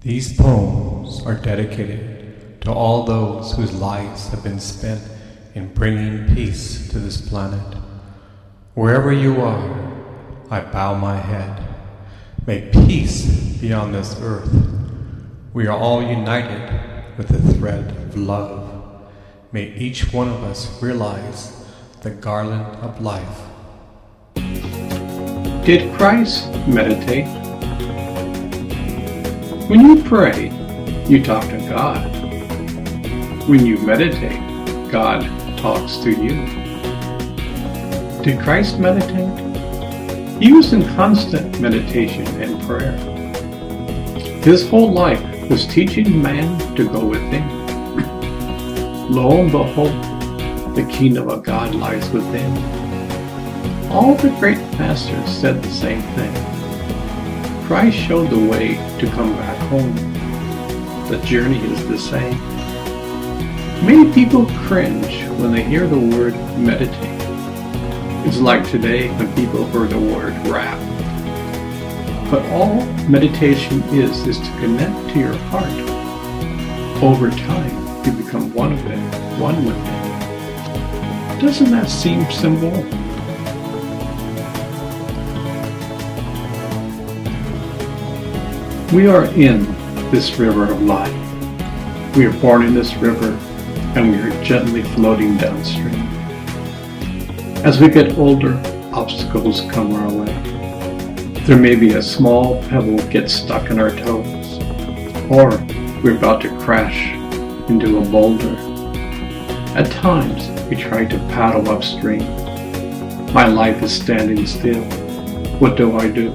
These poems are dedicated to all those whose lives have been spent in bringing peace to this planet. Wherever you are, I bow my head. May peace be on this earth. We are all united with the thread of love. May each one of us realize the garland of life. Did Christ meditate? When you pray, you talk to God. When you meditate, God talks to you. Did Christ meditate? He was in constant meditation and prayer. His whole life was teaching man to go within. Lo and behold, the kingdom of God lies within. All the great masters said the same thing. Christ showed the way to come back home. The journey is the same. Many people cringe when they hear the word meditate. It's like today when people heard the word rap. But all meditation is to connect to your heart. Over time, you become one of it, one with it. Doesn't that seem simple? We are in this river of life. We are born in this river, and we are gently floating downstream. As we get older, obstacles come our way. There may be a small pebble get stuck in our toes, or we're about to crash into a boulder. At times, we try to paddle upstream. My life is standing still. What do I do?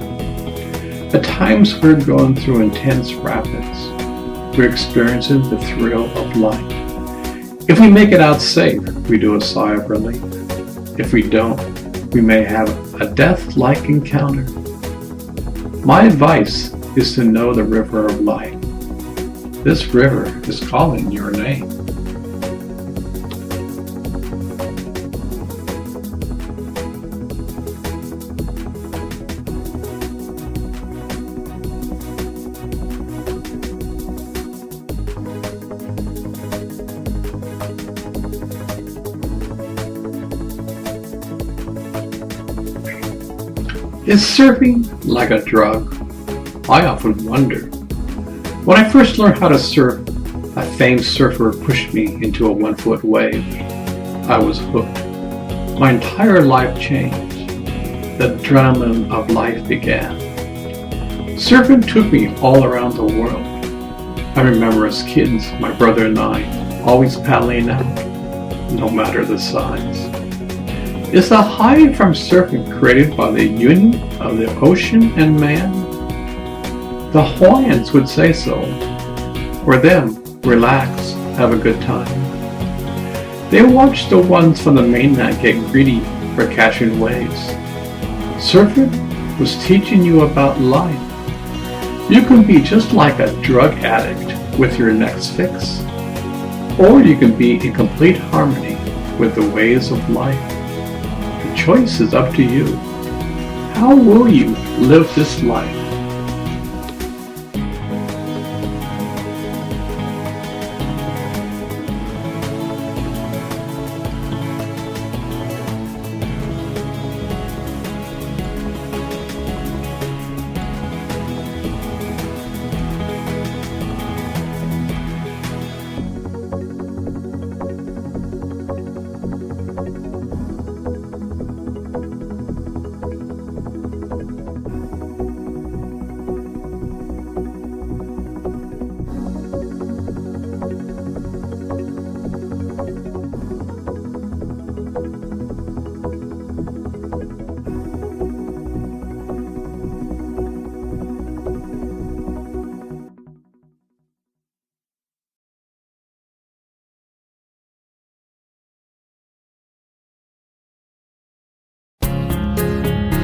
At times, we're going through intense rapids. We're experiencing the thrill of life. If we make it out safe, we do a sigh of relief. If we don't, we may have a death-like encounter. My advice is to know the river of life. This river is calling your name. Is surfing like a drug? I often wonder. When I first learned how to surf, a famed surfer pushed me into a 1-foot wave. I was hooked. My entire life changed. The adrenaline of life began. Surfing took me all around the world. I remember as kids, my brother and I, always paddling out, no matter the size. Is the high from surfing created by the union of the ocean and man? The Hawaiians would say so. For them, relax, have a good time. They watch the ones from the mainland get greedy for catching waves. Surfing was teaching you about life. You can be just like a drug addict with your next fix. Or you can be in complete harmony with the ways of life. The choice is up to you. How will you live this life?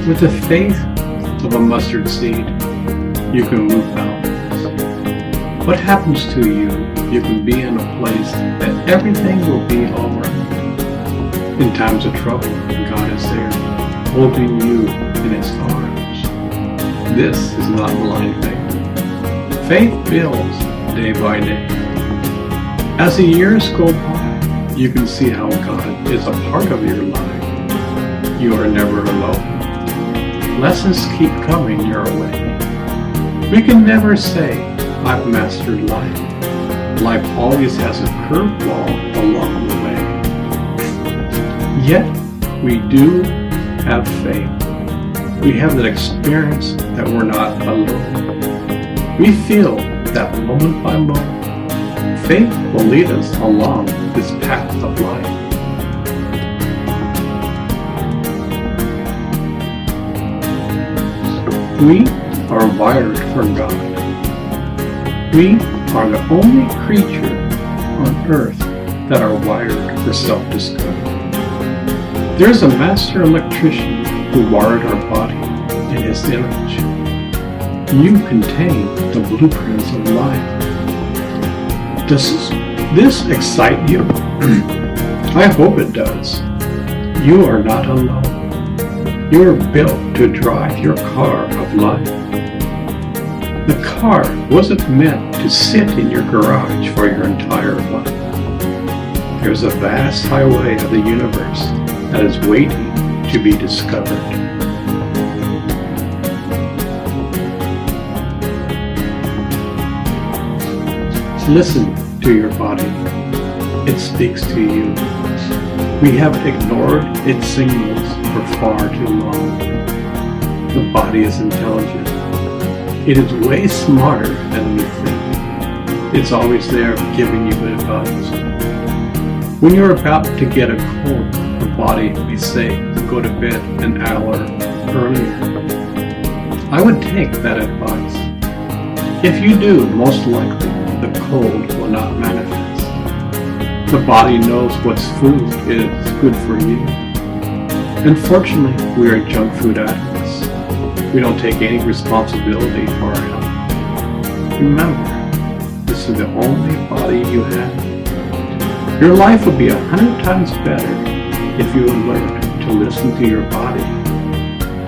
With the faith of a mustard seed, you can move mountains. What happens to you, you can be in a place that everything will be alright. In times of trouble, God is there, holding you in His arms. This is not blind faith. Faith builds day by day. As the years go by, you can see how God is a part of your life. You are never alone. Lessons keep coming your way. We can never say, I've mastered life. Life always has a curveball along the way. Yet, we do have faith. We have that experience that we're not alone. We feel that moment by moment, faith will lead us along this path of life. We are wired for God. We are the only creature on earth that are wired for self-discovery. There's a master electrician who wired our body in his image. You contain the blueprints of life. Does this excite you? I hope it does. You are not alone. You are built to drive your car of life. The car wasn't meant to sit in your garage for your entire life. There's a vast highway of the universe that is waiting to be discovered. Listen to your body. It speaks to you. We have ignored its signals for far too long. The body is intelligent. It is way smarter than we think. It's always there giving you good advice. When you're about to get a cold, the body may say, go to bed an hour earlier. I would take that advice. If you do, most likely, the cold will not manifest. The body knows what's food is good for you. Unfortunately, we are junk food addicts. We don't take any responsibility for our health. Remember, this is the only body you have. Your life would be 100 times better if you would learn to listen to your body.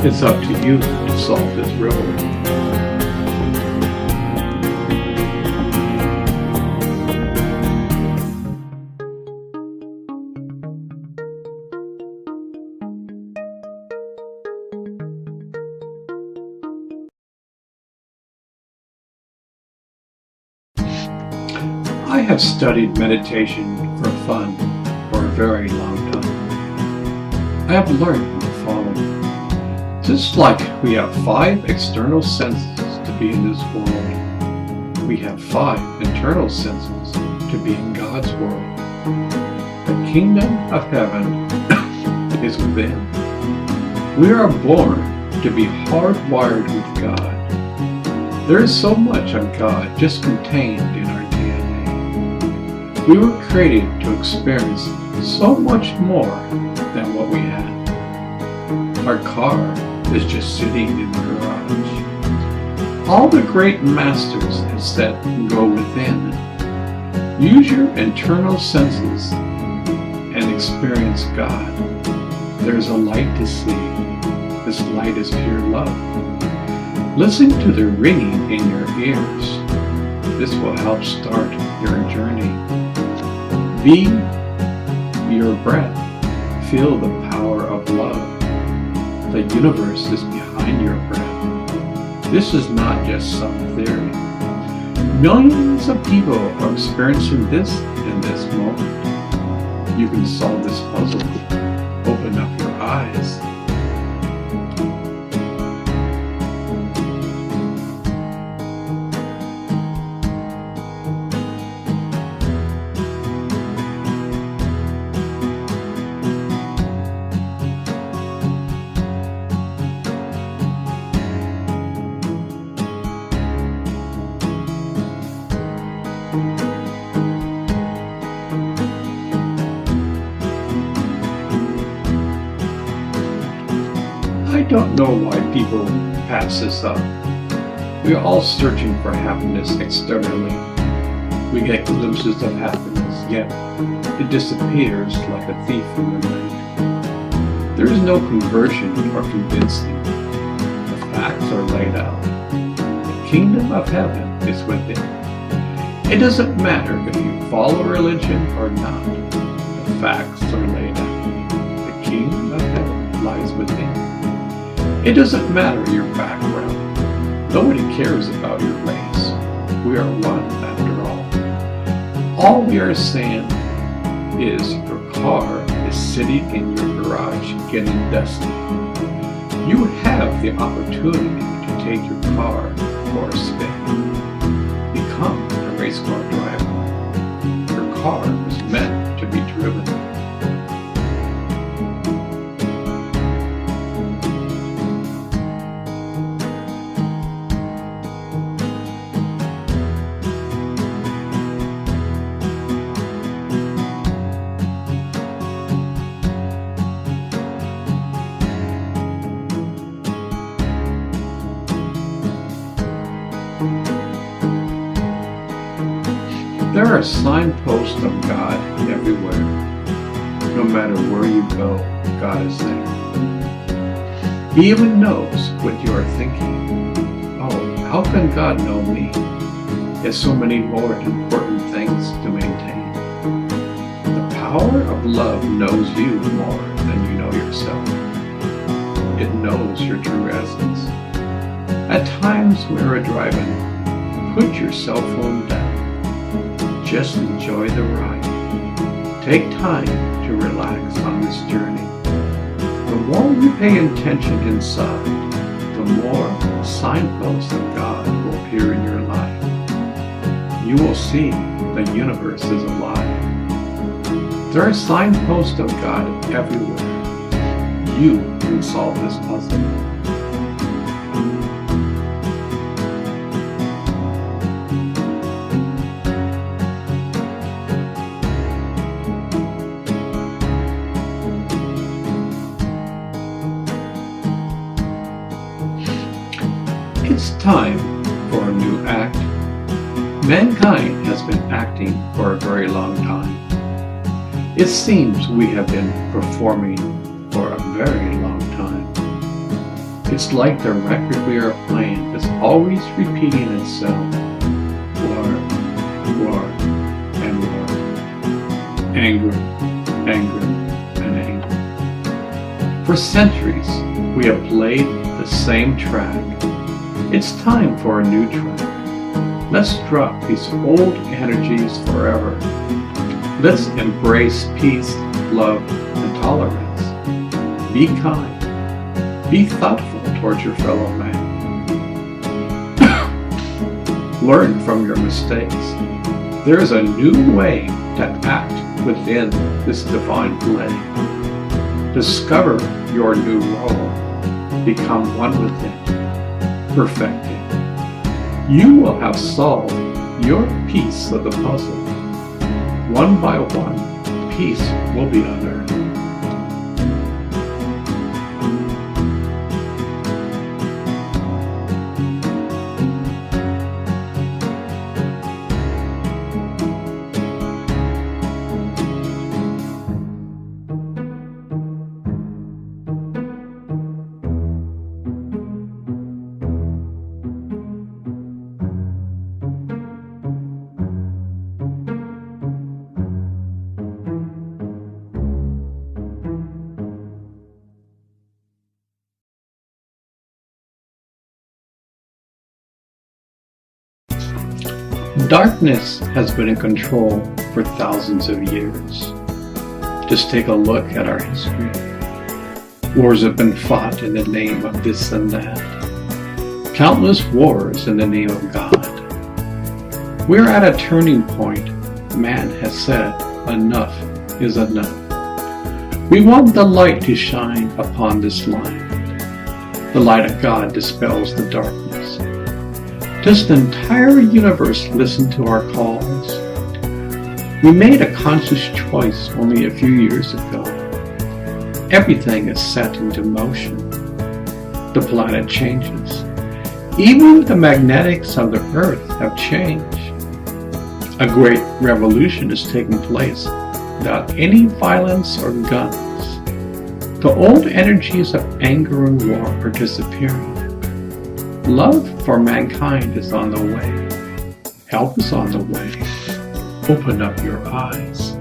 It's up to you to solve this riddle. I have studied meditation for fun for a very long time. I have learned the following. Just like we have 5 external senses to be in this world, we have 5 internal senses to be in God's world. The kingdom of heaven is within. We are born to be hardwired with God. There is so much of God just contained in our DNA. We were created to experience so much more than what we had. Our car is just sitting in the garage. All the great masters have said, go within. Use your internal senses and experience God. There's a light to see. This light is pure love. Listen to the ringing in your ears. This will help start your journey. Be your breath. Feel the power of love. The universe is behind your breath. This is not just some theory. Millions of people are experiencing this in this moment. You can solve this puzzle. Open up your eyes. I don't know why people pass this up. We are all searching for happiness externally. We get glimpses of happiness, yet it disappears like a thief in the night. There is no conversion or convincing. The facts are laid out. The kingdom of heaven is within. It doesn't matter if you follow religion or not. The facts are laid out. The kingdom of heaven lies within. It doesn't matter your background. Nobody cares about your race. We are one after all. All we are saying is your car is sitting in your garage getting dusty. You have the opportunity to take your car for a spin. Become a race car driver. Your car was meant to be driven. There are signposts of God everywhere. No matter where you go, God is there. He even knows what you are thinking. Oh, how can God know me? He has so many more important things to maintain. The power of love knows you more than you know yourself. It knows your true essence. At times when you're driving, put your cell phone down. Just enjoy the ride. Take time to relax on this journey. The more you pay attention inside, the more signposts of God will appear in your life. You will see the universe is alive. There are signposts of God everywhere. You can solve this puzzle. It's time for a new act. Mankind has been acting for a very long time. It seems we have been performing for a very long time. It's like the record we are playing is always repeating itself. War, war, and war. Anger, anger, and anger. For centuries, we have played the same track. It's time for a new track. Let's drop these old energies forever. Let's embrace peace, love, and tolerance. Be kind. Be thoughtful towards your fellow man. Learn from your mistakes. There is a new way to act within this divine flame. Discover your new role. Become one with it. Perfected. You will have solved your piece of the puzzle. One by one, peace will be unearthed. Darkness has been in control for thousands of years. Just take a look at our history. Wars have been fought in the name of this and that. Countless wars in the name of God. We're at a turning point. Man has said, enough is enough. We want the light to shine upon this land. The light of God dispels the darkness. Does the entire universe listen to our calls? We made a conscious choice only a few years ago. Everything is set into motion. The planet changes. Even the magnetics of the earth have changed. A great revolution is taking place without any violence or guns. The old energies of anger and war are disappearing. Love for mankind is on the way. Help is on the way. Open up your eyes.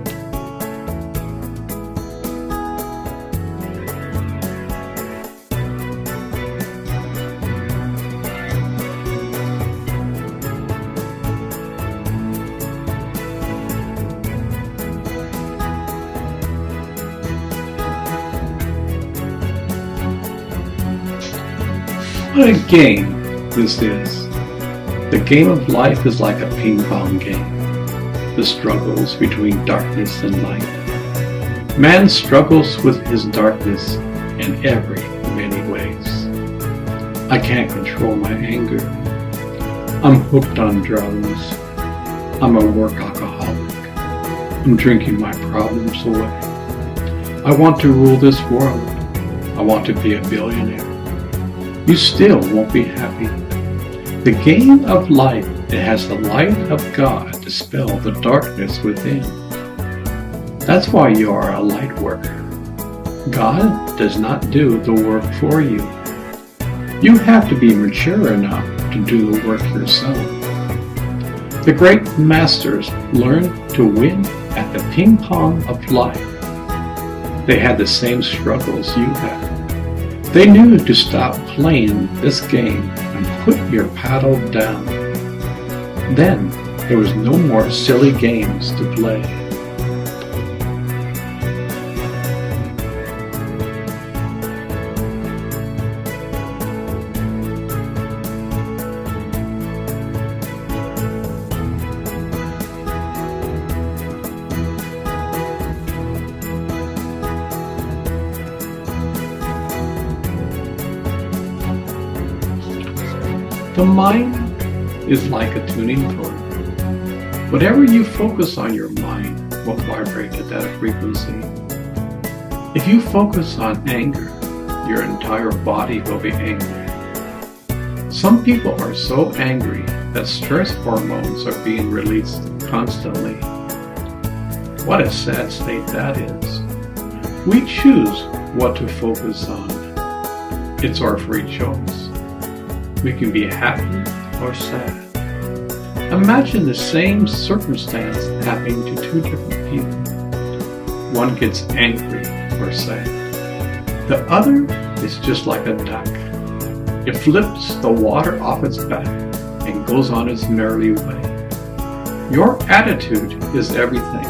What a game this is. The game of life is like a ping pong game. The struggles between darkness and light. Man struggles with his darkness in many ways. I can't control my anger. I'm hooked on drugs. I'm a work alcoholic. I'm drinking my problems away. I want to rule this world. I want to be a billionaire. You still won't be happy. The game of life, it has the light of God to dispel the darkness within. That's why you are a light worker. God does not do the work for you. You have to be mature enough to do the work yourself. The great masters learned to win at the ping pong of life. They had the same struggles you had. They knew to stop playing this game and put your paddle down. Then there was no more silly games to play. The mind is like a tuning fork. Whatever you focus on, your mind will vibrate at that frequency. If you focus on anger, your entire body will be angry. Some people are so angry that stress hormones are being released constantly. What a sad state that is. We choose what to focus on. It's our free choice. We can be happy or sad. Imagine the same circumstance happening to two different people. One gets angry or sad. The other is just like a duck. It flips the water off its back and goes on its merry way. Your attitude is everything.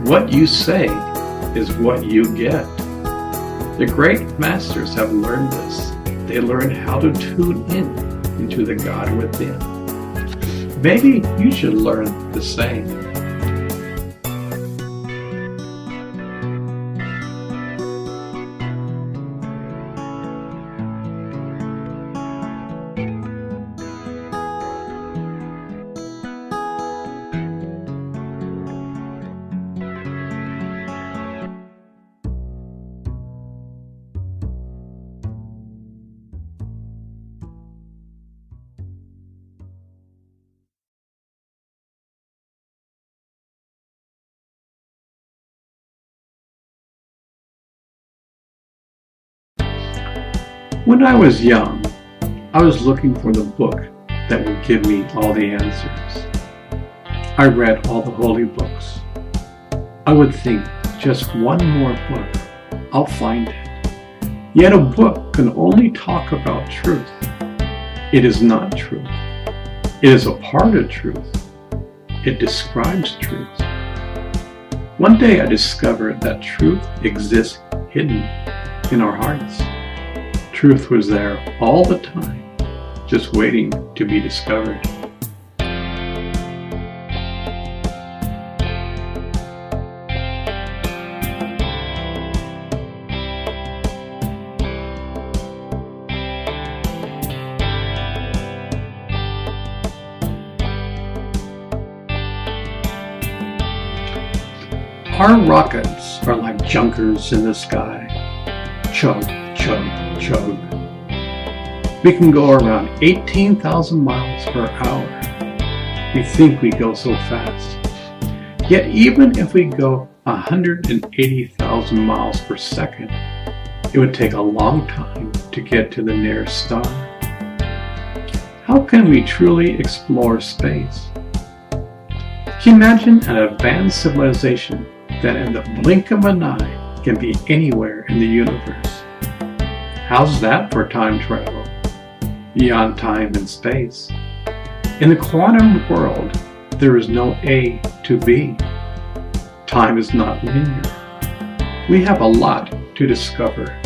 What you say is what you get. The great masters have learned this. They learn how to tune in into the God within. Maybe you should learn the same. When I was young, I was looking for the book that would give me all the answers. I read all the holy books. I would think, just one more book, I'll find it. Yet a book can only talk about truth. It is not truth. It is a part of truth. It describes truth. One day I discovered that truth exists hidden in our hearts. Truth was there all the time, just waiting to be discovered. Our rockets are like junkers in the sky. Chug, chug, chug. We can go around 18,000 miles per hour. We think we go so fast. Yet even if we go 180,000 miles per second, it would take a long time to get to the nearest star. how can we truly explore space? Can you imagine an advanced civilization that in the blink of an eye can be anywhere in the universe? How's that for time travel? Beyond time and space. In the quantum world, there is no A to B. Time is not linear. We have a lot to discover.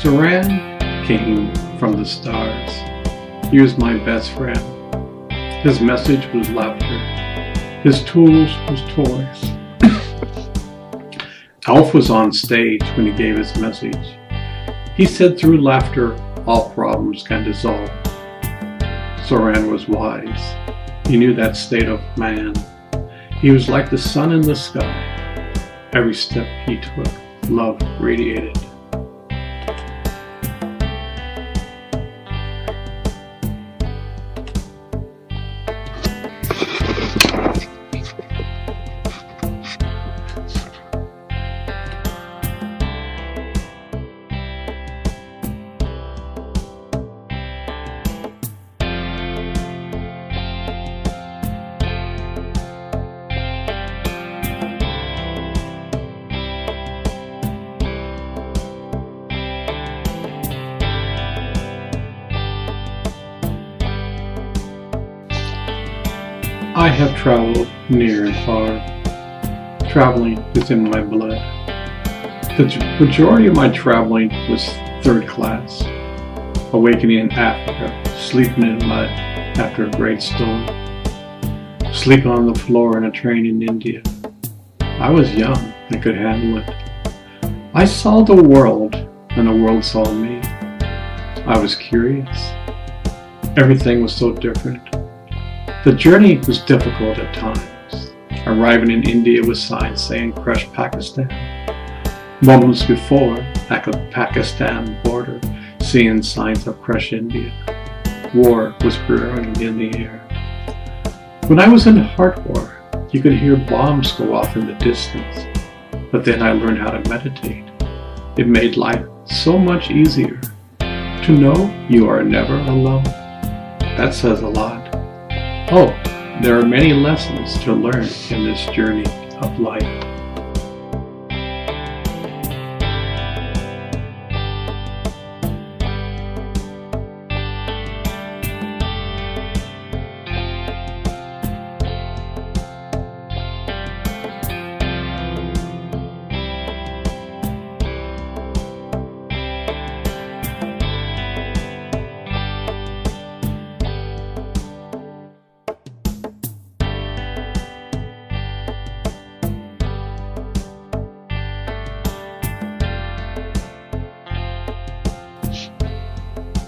Saran came from the stars. He was my best friend. His message was laughter. His tools was toys. Alf was on stage when he gave his message. He said through laughter, all problems can dissolve. Saran was wise. He knew that state of man. He was like the sun in the sky. Every step he took, love radiated. I have traveled near and far. Traveling is in my blood. The majority of my traveling was third class. Awakening in Africa, sleeping in mud after a great storm. Sleeping on the floor in a train in India. I was young and could handle it. I saw the world and the world saw me. I was curious. Everything was so different. The journey was difficult at times. Arriving in India with signs saying crush Pakistan. Moments before, at the Pakistan border, seeing signs of crush India. War was brewing in the air. When I was in Hardwar, you could hear bombs go off in the distance. But then I learned how to meditate. It made life so much easier. To know you are never alone. That says a lot. Oh, there are many lessons to learn in this journey of life.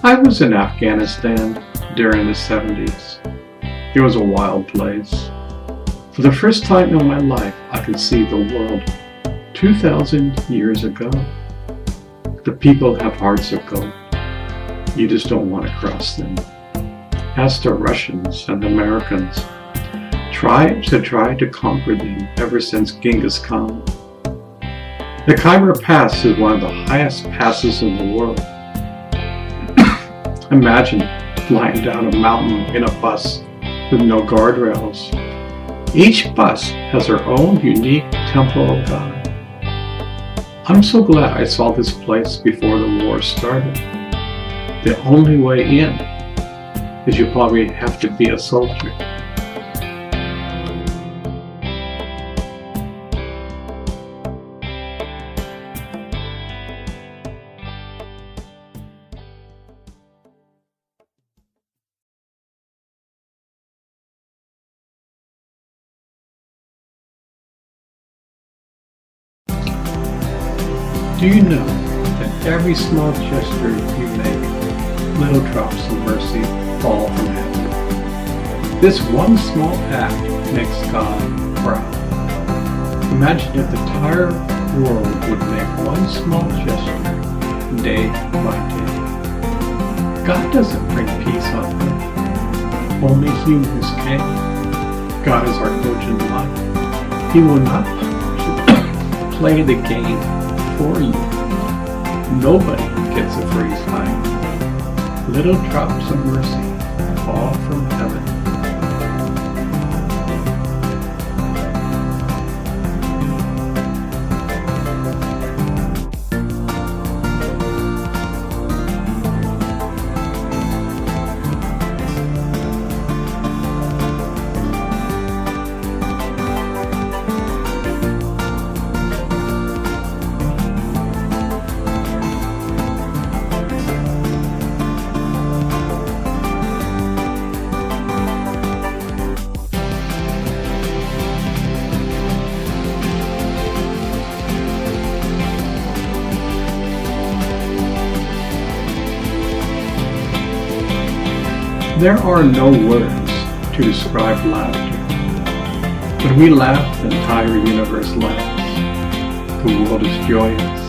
I was in Afghanistan during the 70s. It was a wild place. For the first time in my life, I could see the world 2,000 years ago. The people have hearts of gold. You just don't want to cross them. Ask the Russians and the Americans. Tribes have tried to conquer them ever since Genghis Khan. The Khyber Pass is one of the highest passes in the world. Imagine flying down a mountain in a bus with no guardrails. Each bus has their own unique temple of God. I'm so glad I saw this place before the war started. The only way in is you probably have to be a soldier. Do you know that every small gesture you make, little drops of mercy fall from heaven? This one small act makes God proud. Imagine if the entire world would make one small gesture day by day. God doesn't bring peace on earth. Only humans can. God is our coach in life. He will not play the game for you. Nobody gets a free ride. Little drops of mercy fall from heaven. There are no words to describe laughter. When we laugh, the entire universe laughs. The world is joyous.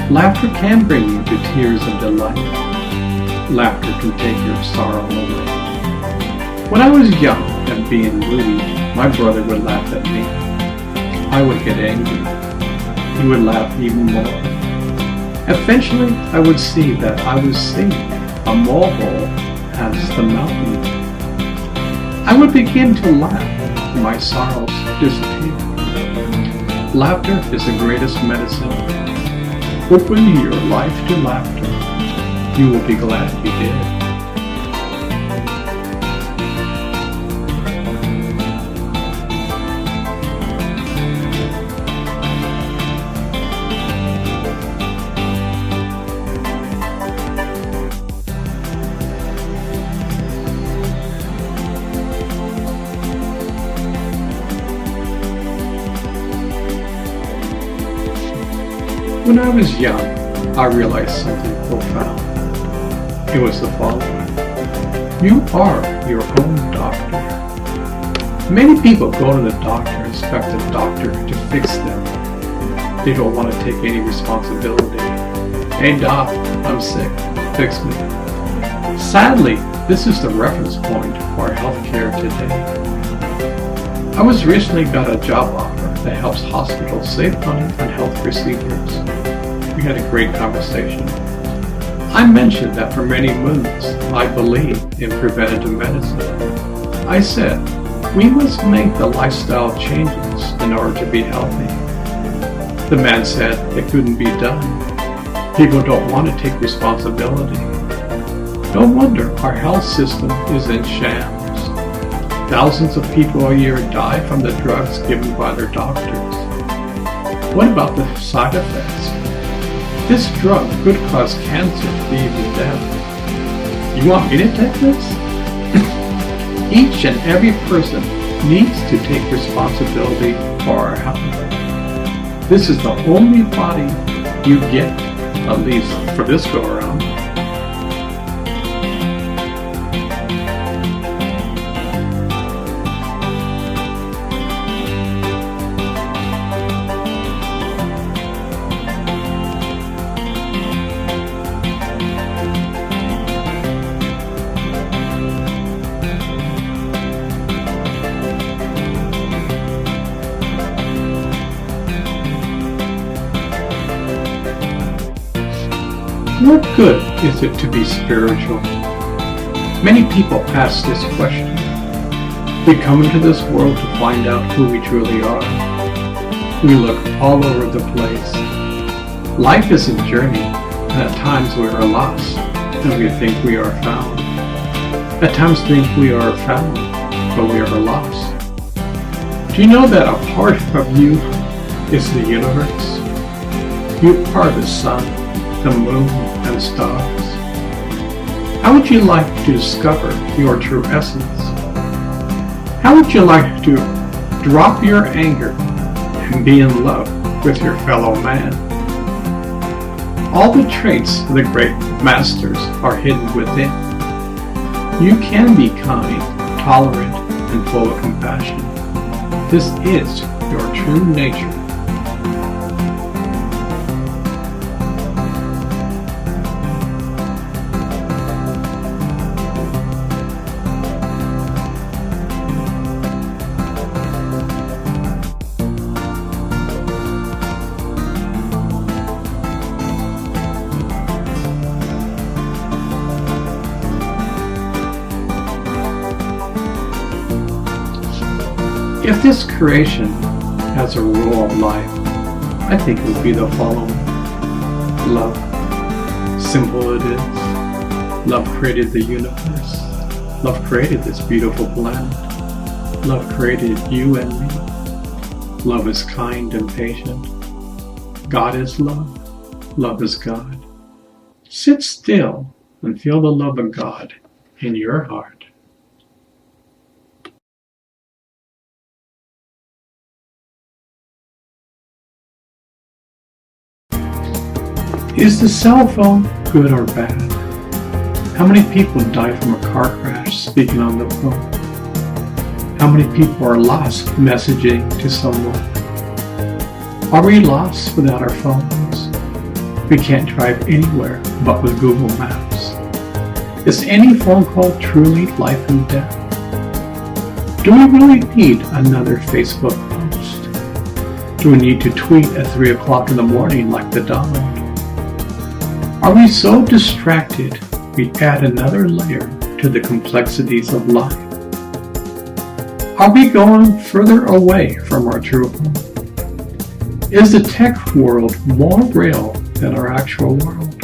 Laughter can bring you to tears of delight. Laughter can take your sorrow away. When I was young and being moody, my brother would laugh at me. I would get angry. He would laugh even more. Eventually, I would see that I was seeing a molehill as the mountain. I would begin to laugh, and my sorrows disappear. Laughter is the greatest medicine. Open your life to laughter. You will be glad you did. When I was young, I realized something profound. It was the following. You are your own doctor. Many people go to the doctor and expect the doctor to fix them. They don't want to take any responsibility. Hey doc, I'm sick. Fix me. Sadly, this is the reference point for healthcare today. I was recently got a job offer that helps hospitals save money on health procedures. We had a great conversation. I mentioned that for many moons I believe in preventative medicine. I said, we must make the lifestyle changes in order to be healthy. The man said it couldn't be done. People don't want to take responsibility. No wonder our health system is in shams. Thousands of people a year die from the drugs given by their doctors. What about the side effects? This drug could cause cancer, even death. You want me to take this? Each and every person needs to take responsibility for our health. This is the only body you get, at least for this go around. What good is it to be spiritual? Many people ask this question. We come into this world to find out who we truly are. We look all over the place. Life is a journey, and at times we are lost, and we think we are found. At times we think we are found, but we are lost. Do you know that a part of you is the universe? You are the sun, the moon, and stars. How would you like to discover your true essence? How would you like to drop your anger and be in love with your fellow man? All the traits of the great masters are hidden within. You can be kind tolerant, and full of compassion. This is your true nature. If this creation has a rule of life, I think it would be the following. Love. Simple it is. Love created the universe. Love created this beautiful planet. Love created you and me. Love is kind and patient. God is love. Love is God. Sit still and feel the love of God in your heart. Is the cell phone good or bad? How many people die from a car crash speaking on the phone? How many people are lost messaging to someone? Are we lost without our phones? We can't drive anywhere but with Google Maps. Is any phone call truly life and death? Do we really need another Facebook post? Do we need to tweet at 3 o'clock in the morning like the Donald? Are we so distracted we add another layer to the complexities of life? Are we going further away from our true home? Is the tech world more real than our actual world?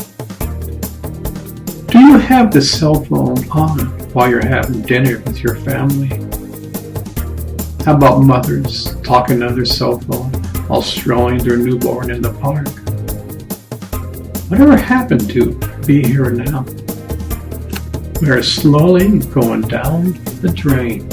Do you have the cell phone on while you're having dinner with your family? How about mothers talking on their cell phone while strolling their newborn in the park? Whatever happened to be here now? We are slowly going down the drain.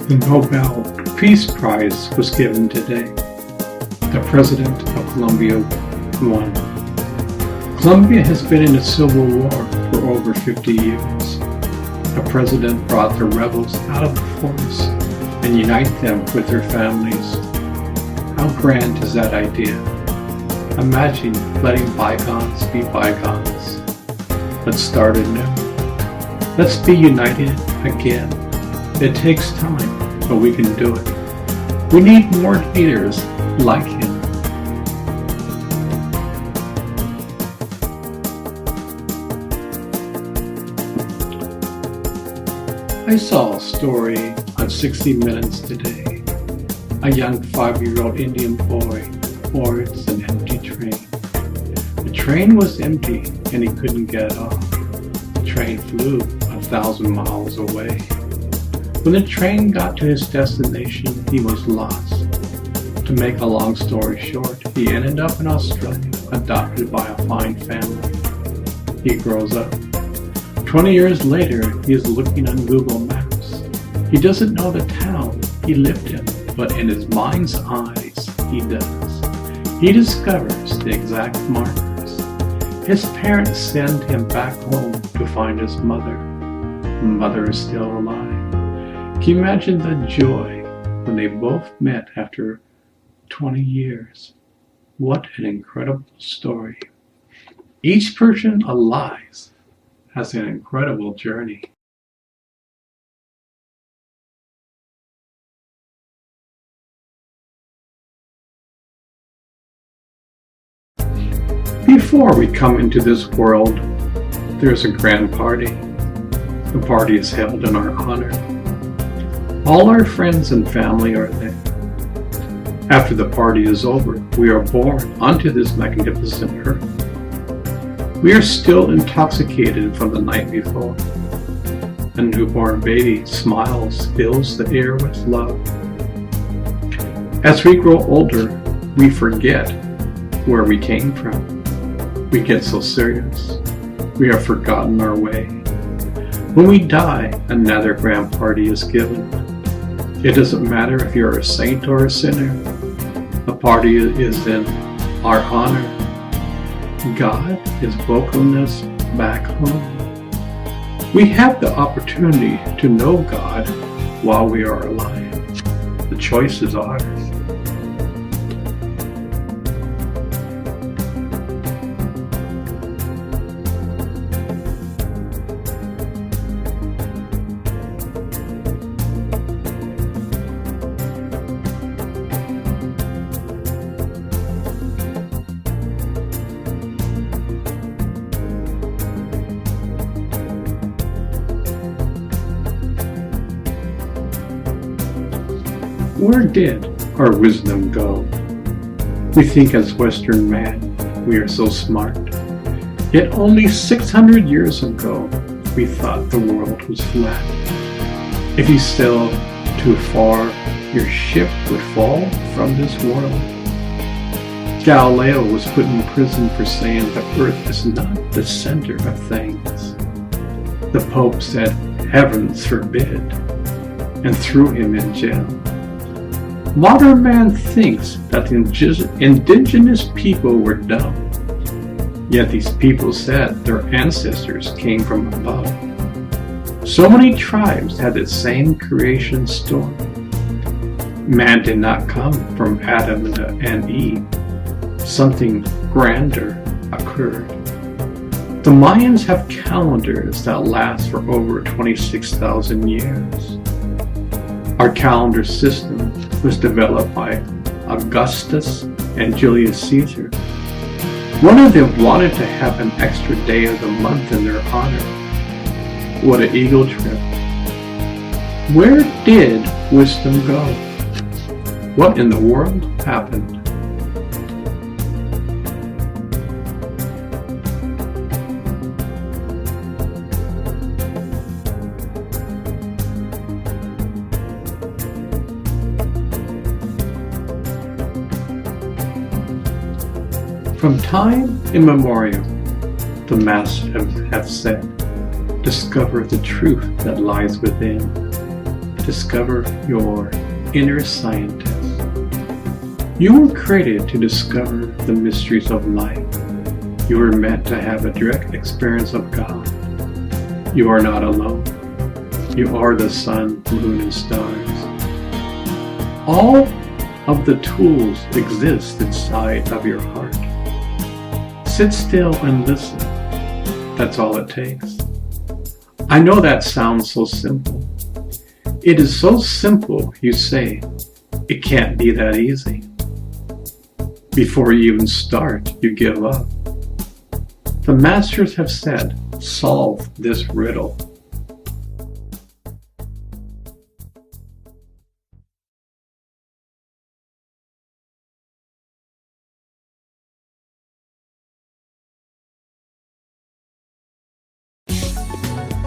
The Nobel Peace Prize was given today. The President of Colombia won. Colombia has been in a civil war for over 50 years. The president brought the rebels out of the forest and unite them with their families. How grand is that idea? Imagine letting bygones be bygones. Let's start anew. Let's be united again. It takes time, but we can do it. We need more leaders like him. I saw a story on 60 Minutes today. A young 5-year-old Indian boy boards an empty train. The train was empty and he couldn't get off. The train flew 1,000 miles away. When the train got to his destination, he was lost. To make a long story short, he ended up in Australia, adopted by a fine family. He grows up. 20 years later, he is looking on Google Maps. He doesn't know the town he lived in, but in his mind's eyes, he does. He discovers the exact markers. His parents send him back home to find his mother. Mother is still alive. Can you imagine the joy when they both met after 20 years? What an incredible story. Each person alive has an incredible journey. Before we come into this world, there's a grand party. The party is held in our honor. All our friends and family are there. After the party is over, we are born onto this magnificent earth. We are still intoxicated from the night before. A newborn baby smiles, fills the air with love. As we grow older, we forget where we came from. We get so serious. We have forgotten our way. When we die, another grand party is given. It doesn't matter if you're a saint or a sinner. The party is in our honor. God is vocalness back home. We have the opportunity to know God while we are alive. The choice is ours. Where did our wisdom go? We think as Western man we are so smart. Yet only 600 years ago we thought the world was flat. If you sail too far, your ship would fall from this world. Galileo was put in prison for saying the earth is not the center of things. The Pope said, "Heavens forbid," and threw him in jail. Modern man thinks that the indigenous people were dumb, yet these people said their ancestors came from above. So many tribes had the same creation story. Man did not come from Adam and Eve. Something grander occurred. The Mayans have calendars that last for over 26,000 years. Our calendar system was developed by Augustus and Julius Caesar. One of them wanted to have an extra day of the month in their honor. What an ego trip. Where did wisdom go? What in the world happened? From time immemorial, the Masters have said, discover the truth that lies within. Discover your inner scientist. You were created to discover the mysteries of life. You were meant to have a direct experience of God. You are not alone. You are the sun, moon, and stars. All of the tools exist inside of your heart. Sit still and listen. That's all it takes. I know that sounds so simple. It is so simple, you say, it can't be that easy. Before you even start, you give up. The Masters have said, solve this riddle.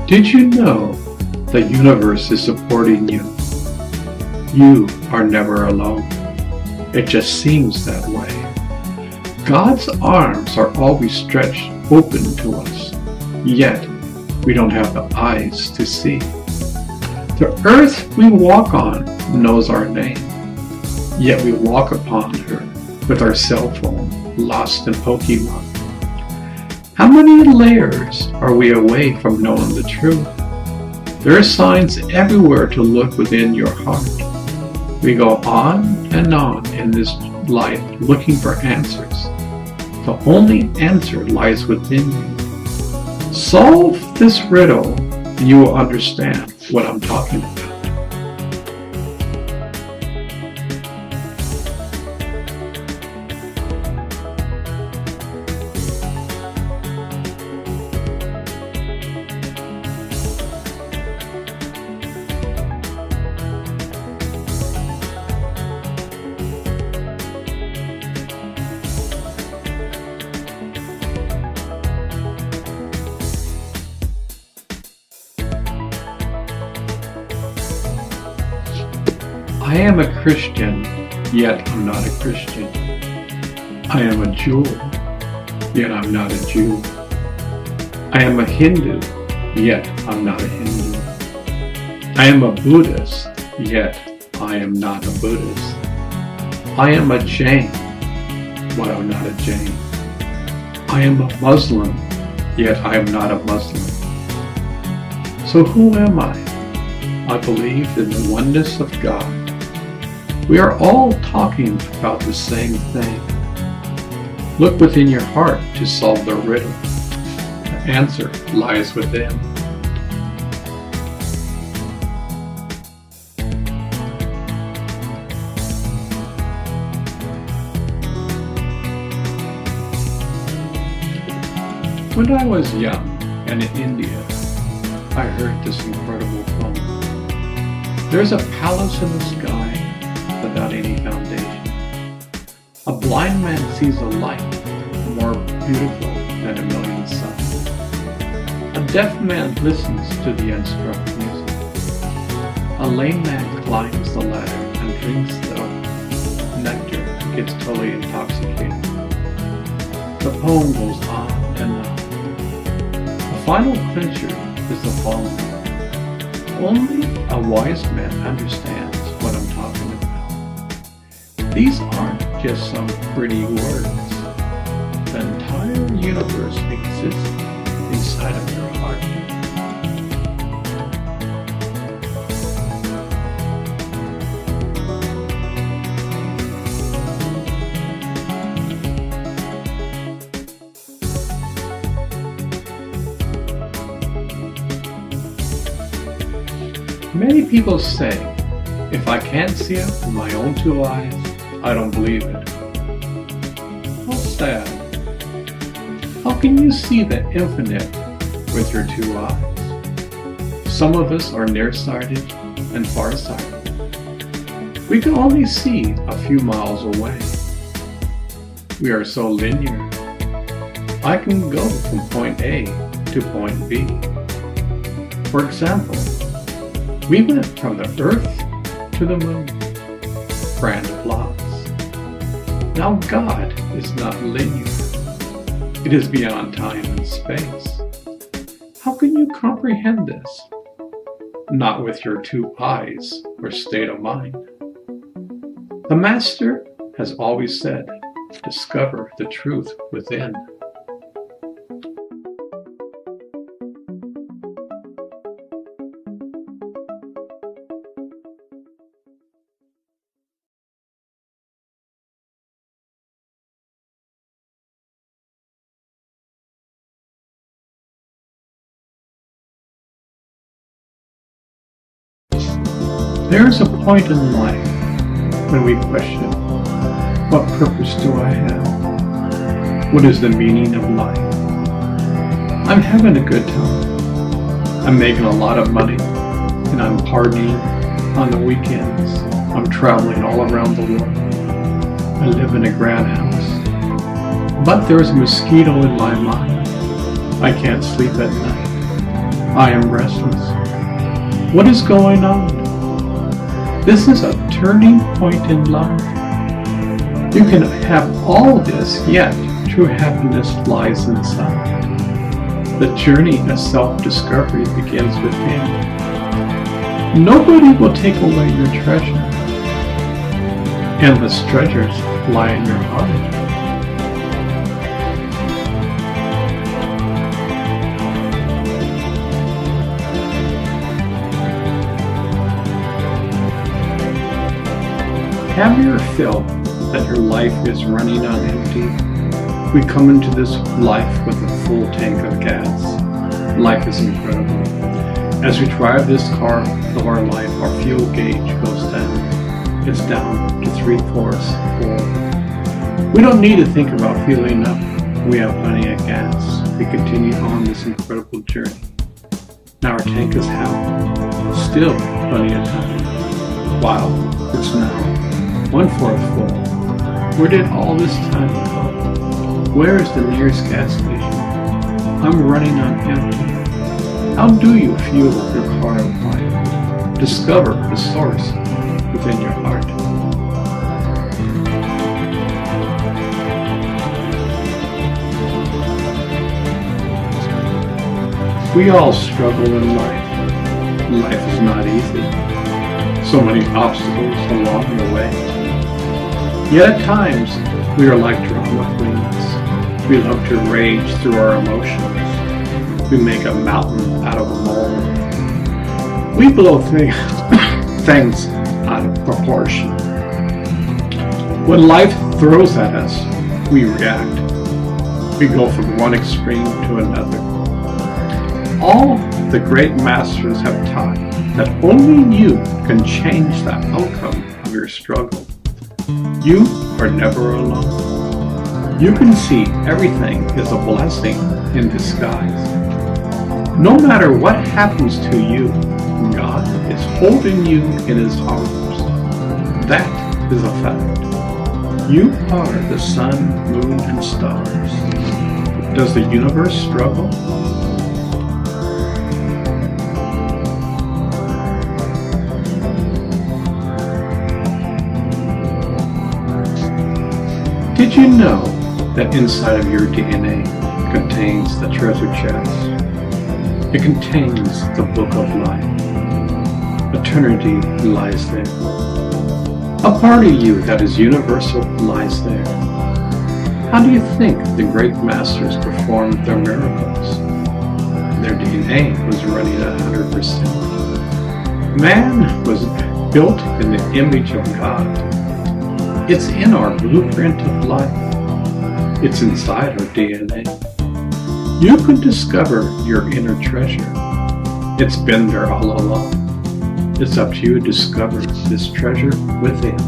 Did you know the universe is supporting you? You are never alone. It just seems that way. God's arms are always stretched open to us, yet we don't have the eyes to see. The earth we walk on knows our name, yet we walk upon her with our cell phone lost in Pokemon. How many layers are we away from knowing the truth? There are signs everywhere to look within your heart. We go on and on in this life looking for answers. The only answer lies within you. Solve this riddle and you will understand what I'm talking about. I am a Christian, yet I'm not a Christian. I am a Jew, yet I'm not a Jew. I am a Hindu, yet I'm not a Hindu. I am a Buddhist, yet I am not a Buddhist. I am a Jain, but I'm not a Jain. I am a Muslim, yet I am not a Muslim. So who am I? I believe in the oneness of God. We are all talking about the same thing. Look within your heart to solve the riddle. The answer lies within. When I was young and in India, I heard this incredible poem. There's a palace in the sky without any foundation. A blind man sees a light more beautiful than a million suns. A deaf man listens to the unstruck music. A lame man climbs the ladder and drinks the nectar and gets totally intoxicated. The poem goes on and on. The final clincher is the following. Only a wise man understands what I'm talking about. These aren't just some pretty words. The entire universe exists inside of your heart. Many people say, if I can't see it with my own two eyes, I don't believe it. How sad. How can you see the infinite with your two eyes? Some of us are nearsighted and farsighted. We can only see a few miles away. We are so linear. I can go from point A to point B. For example, we went from the Earth to the Moon. Grand applause. Now God is not linear. It is beyond time and space. How can you comprehend this? Not with your two eyes or state of mind. The Master has always said, discover the truth within. There is a point in life when we question, what purpose do I have? What is the meaning of life? I'm having a good time. I'm making a lot of money, and I'm partying on the weekends. I'm traveling all around the world. I live in a grand house. But there is a mosquito in my mind. I can't sleep at night. I am restless. What is going on? This is a turning point in life. You can have all this, yet true happiness lies inside. The journey of self-discovery begins within. Nobody will take away your treasure. Endless treasures lie in your heart. Have you ever felt that your life is running on empty? We come into this life with a full tank of gas. Life is incredible. As we drive this car of our life, our fuel gauge goes down. It's down to 3/4 full. We don't need to think about filling up. We have plenty of gas. We continue on this incredible journey. Now our tank is half. Still plenty of time. Wow, it's now 1/4 full. Where did all this time go? Where is the nearest gas station? I'm running on empty. How do you fuel your car of life? Discover the source within your heart. We all struggle in life. Life is not easy. So many obstacles along the way. Yet at times, We are like drama queens. We love to rage through our emotions. We make a mountain out of a mole. We blow things out of proportion. When life throws at us, we react. We go from one extreme to another. All the great masters have taught that only you can change the outcome of your struggle. You are never alone. You can see everything is a blessing in disguise. No matter what happens to you, God is holding you in His arms. That is a fact. You are the sun, moon, and stars. Does the universe struggle? Did you know that inside of your DNA contains the treasure chest? It contains the book of life. Eternity lies there. A part of you that is universal lies there. How do you think the great masters performed their miracles? Their DNA was running at 100%. Man was built in the image of God. It's in our blueprint of life. It's inside our DNA. You could discover your inner treasure. It's been there all along. It's up to you to discover this treasure within.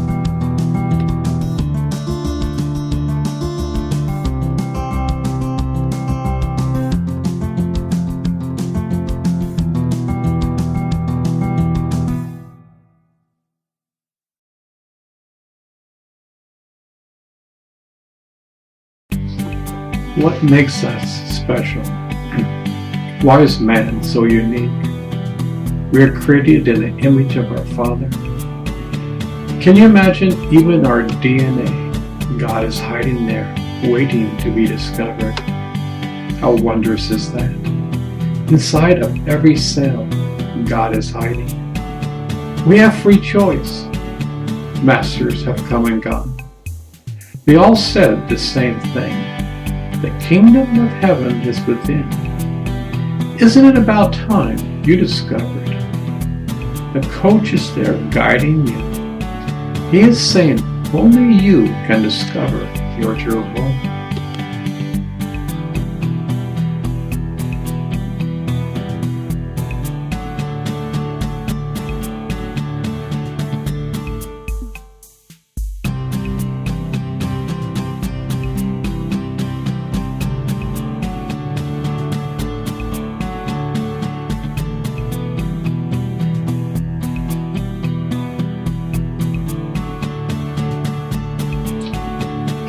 What makes us special? Why is man so unique? We are created in the image of our Father. Can you imagine even our DNA? God is hiding there, waiting to be discovered. How wondrous is that? Inside of every cell, God is hiding. We have free choice. Masters have come and gone. They all said the same thing. The kingdom of heaven is within. Isn't it about time you discovered? The coach is there guiding you. He is saying only you can discover your true home.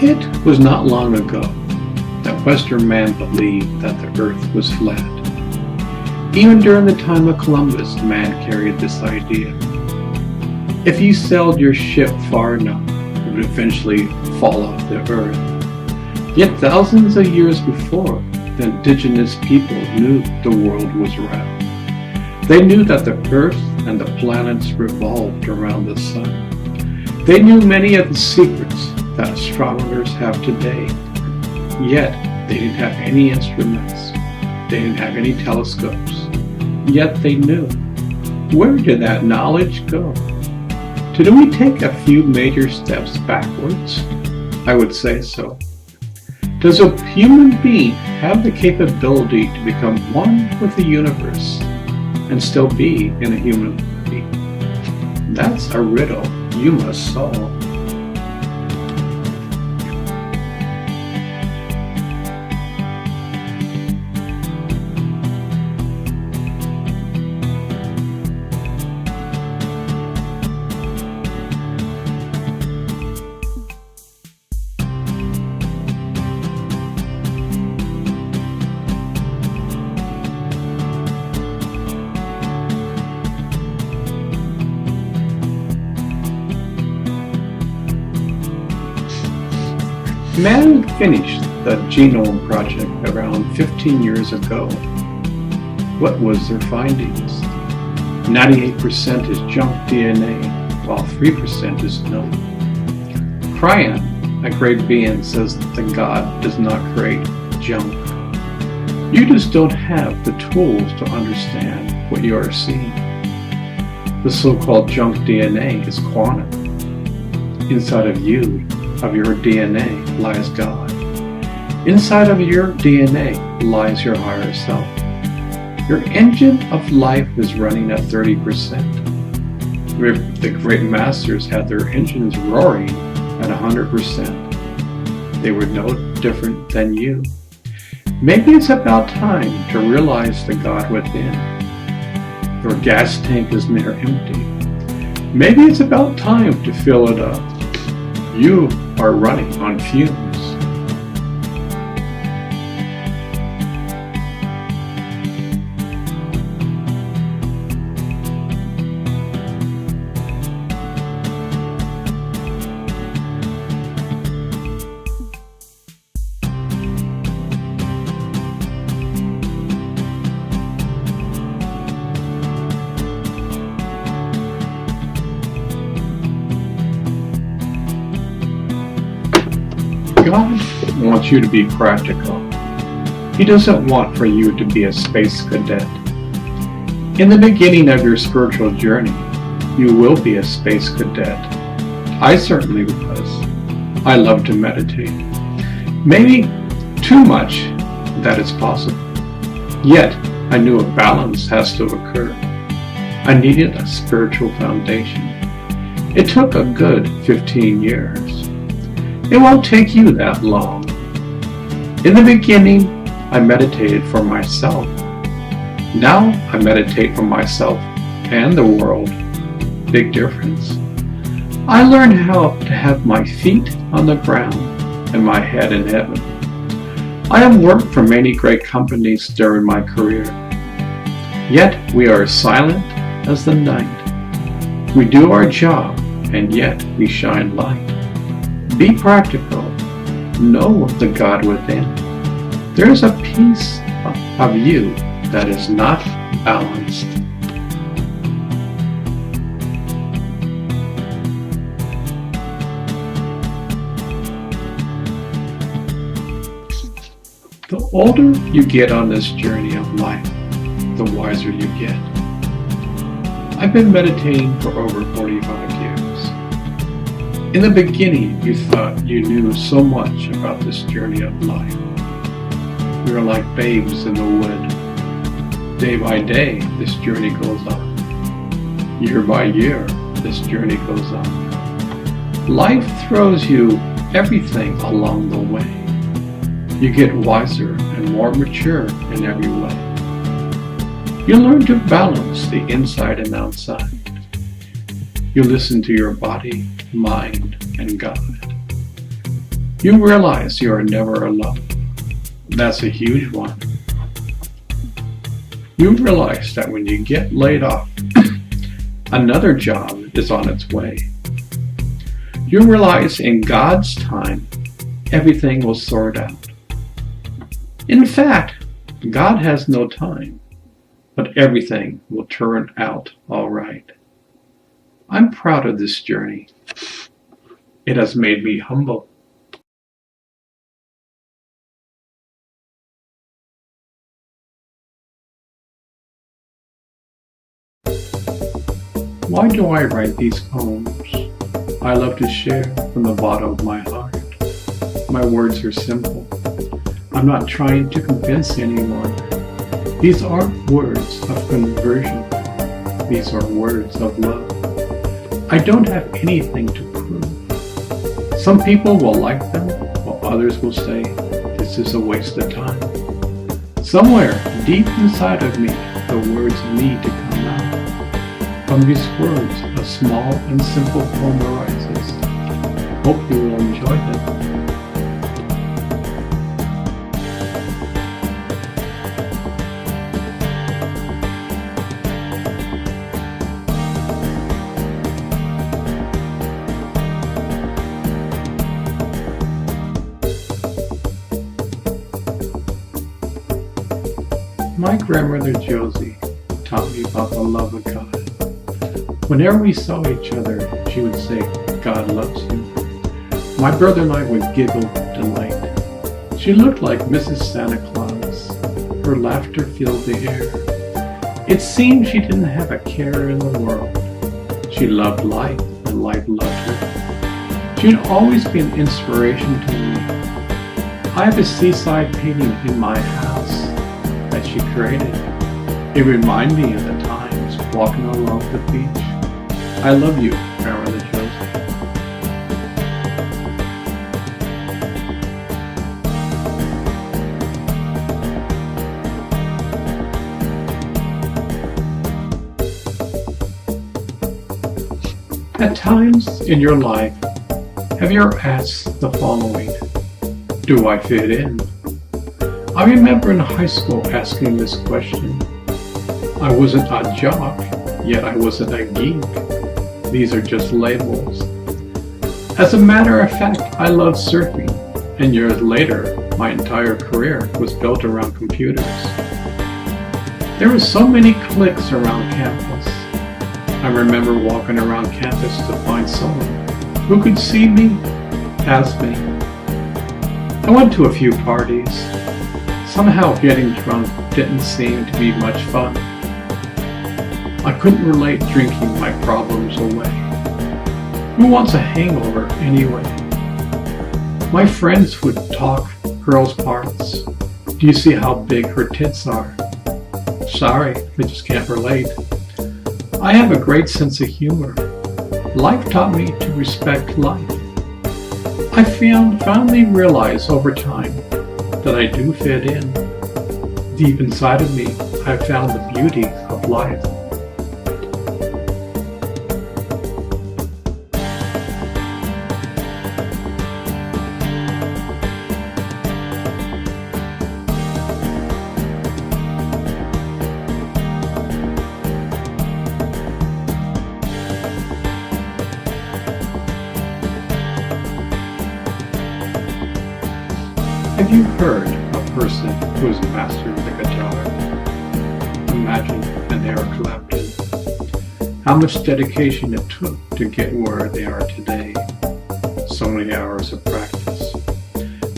It was not long ago that Western man believed that the earth was flat. Even during the time of Columbus, man carried this idea. If you sailed your ship far enough, it would eventually fall off the earth. Yet thousands of years before, the indigenous people knew the world was round. They knew that the earth and the planets revolved around the sun. They knew many of the secrets that astronomers have today. Yet, they didn't have any instruments. They didn't have any telescopes. Yet they knew. Where did that knowledge go? Did we take a few major steps backwards? I would say so. Does a human being have the capability to become one with the universe and still be in a human being? That's a riddle you must solve. Man finished the Genome Project around 15 years ago. What was their findings? 98% is junk DNA, while 3% is known. Prion, a great being says that God does not create junk. You just don't have the tools to understand what you are seeing. The so-called junk DNA is quantum. Inside of you, of your DNA, lies God. Inside of your DNA lies your higher self. Your engine of life is running at 30%. The great masters had their engines roaring at 100%. They were no different than you. Maybe it's about time to realize the God within. Your gas tank is near empty. Maybe it's about time to fill it up. You are running on fumes. God wants you to be practical. He doesn't want for you to be a space cadet. In the beginning of your spiritual journey, you will be a space cadet. I certainly was. I love to meditate. Maybe too much that is possible. Yet, I knew a balance has to occur. I needed a spiritual foundation. It took a good 15 years. It won't take you that long. In the beginning, I meditated for myself. Now I meditate for myself and the world. Big difference. I learned how to have my feet on the ground and my head in heaven. I have worked for many great companies during my career. Yet we are silent as the night. We do our job and yet we shine light. Be practical. Know the God within. There is a piece of you that is not balanced. The older you get on this journey of life, the wiser you get. I've been meditating for over 45 years. In the beginning, you thought you knew so much about this journey of life. We are like babes in the wood. Day by day, this journey goes on. Year by year, this journey goes on. Life throws you everything along the way. You get wiser and more mature in every way. You learn to balance the inside and outside. You listen to your body, mind, and God. You realize you are never alone. That's a huge one. You realize that when you get laid off, another job is on its way. You realize in God's time, everything will sort out. In fact, God has no time, but everything will turn out all right. I'm proud of this journey. It has made me humble. Why do I write these poems? I love to share from the bottom of my heart. My words are simple. I'm not trying to convince anyone. These aren't words of conversion. These are words of love. I don't have anything to prove. Some people will like them, while others will say, this is a waste of time. Somewhere deep inside of me, the words need to come out. From these words, a small and simple poem arises. Hope you will enjoy them. My grandmother Josie taught me about the love of God. Whenever we saw each other, she would say, God loves you. My brother and I would giggle with delight. She looked like Mrs. Santa Claus. Her laughter filled the air. It seemed she didn't have a care in the world. She loved life, and life loved her. She'd always be an inspiration to me. I have a seaside painting in my house that she created. It reminded me of the times walking along the beach. I love you, Grandmother Josie. At times in your life, have you ever asked the following: do I fit in? I remember in high school asking this question. I wasn't a jock, yet I wasn't a geek. These are just labels. As a matter of fact, I love surfing, and years later, my entire career was built around computers. There were so many cliques around campus. I remember walking around campus to find someone who could see me as me. I went to a few parties. Somehow getting drunk didn't seem to be much fun. I couldn't relate drinking my problems away. Who wants a hangover anyway? My friends would talk girls' parts. Do you see how big her tits are? Sorry, I just can't relate. I have a great sense of humor. Life taught me to respect life. I finally realized over time that I do fit in. Deep inside of me, I found the beauty of life. Have you heard a person who is a master of the guitar? Imagine an Eric Clapton. How much dedication it took to get where they are today. So many hours of practice.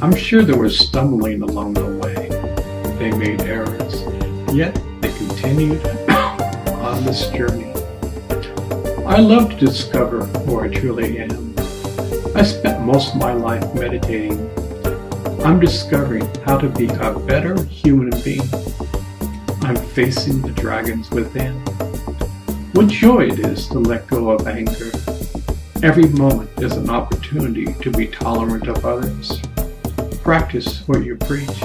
I'm sure there was stumbling along the way. They made errors, yet they continued on this journey. I love to discover who I truly am. I spent most of my life meditating. I'm discovering how to be a better human being. I'm facing the dragons within. What joy it is to let go of anger. Every moment is an opportunity to be tolerant of others. Practice what you preach.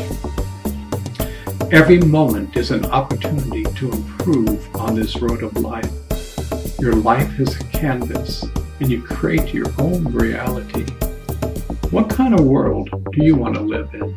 Every moment is an opportunity to improve on this road of life. Your life is a canvas, and you create your own reality. What kind of world do you want to live in?